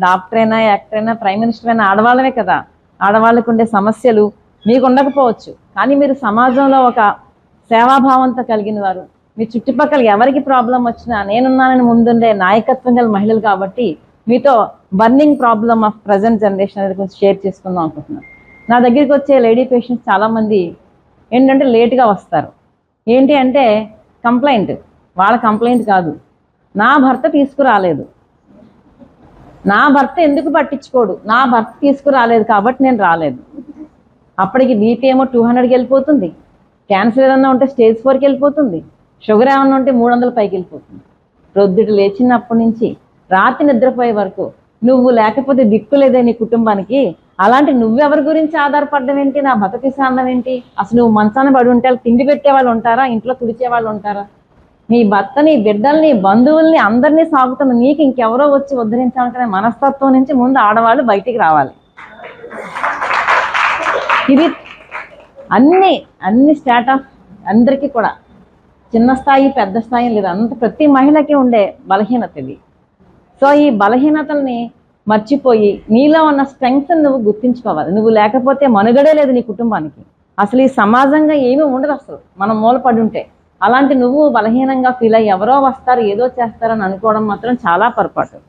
Doctor అయినా, actor అయినా, prime minister అయినా ఆడవాళ్ళమే కదా. ఆడవాళ్ళకు ఉండే సమస్యలు మీకు ఉండకపోవచ్చు, కానీ మీరు సమాజంలో ఒక సేవాభావంతో కలిగిన వారు. మీ చుట్టుపక్కల ఎవరికి ప్రాబ్లం వచ్చినా నేనున్నానని ముందుండే నాయకత్వం గల మహిళలు కాబట్టి మీతో burning problem of present generation అనేది కొంచెం షేర్ చేసుకుందాం అనుకుంటున్నాను. నా దగ్గరికి వచ్చే లేడీ పేషెంట్స్ చాలామంది ఏంటంటే లేట్గా వస్తారు. ఏంటి అంటే కంప్లైంట్, వాళ్ళ కంప్లైంట్ కాదు, నా భర్త తీసుకురాలేదు, నా భర్త ఎందుకు పట్టించుకోడు, నా భర్త తీసుకురాలేదు కాబట్టి నేను రాలేదు. అప్పటికి బీపీ ఏమో 200కి వెళ్ళిపోతుంది, క్యాన్సర్ ఏదన్నా ఉంటే స్టేజ్ 4కి వెళ్ళిపోతుంది, షుగర్ ఏమన్నా ఉంటే 300 పైకి వెళ్ళిపోతుంది. ప్రొద్దుట లేచినప్పటి నుంచి రాత్రి నిద్రపోయే వరకు నువ్వు లేకపోతే దిక్కు లేదే నీ కుటుంబానికి, అలాంటి నువ్వెవరి గురించి ఆధారపడడం ఏంటి, నా భర్త తీసాన్నం ఏంటి, అసలు నువ్వు మంచాన పడి ఉంటే తిండి పెట్టే వాళ్ళు ఉంటారా, ఇంట్లో తుడిచే వాళ్ళు ఉంటారా, నీ భర్తని, బిడ్డల్ని, బంధువుల్ని అందరినీ సాగుతున్న నీకు ఇంకెవరో వచ్చి ఉద్ధరించాలనుకునే మనస్తత్వం నుంచి ముందు ఆడవాళ్ళు బయటికి రావాలి. ఇది అన్ని స్టార్ట్ ఆఫ్ అందరికీ కూడా, చిన్న స్థాయి పెద్ద స్థాయి లేదు, అంత ప్రతి మహిళకి ఉండే బలహీనత ఇది. సో ఈ బలహీనతల్ని మర్చిపోయి నీలో ఉన్న స్ట్రెంగ్త్ నువ్వు గుర్తించుకోవాలి. నువ్వు లేకపోతే మనుగడే లేదు నీ కుటుంబానికి, అసలు ఈ సమాజంగా ఏమీ ఉండదు అసలు మనం మూలపడి ఉంటే. అలాంటి నువ్వు బలహీనంగా ఫీల్ అయ్యి ఎవరో వస్తారు ఏదో చేస్తారని అనుకోవడం మాత్రం చాలా పొరపాటు.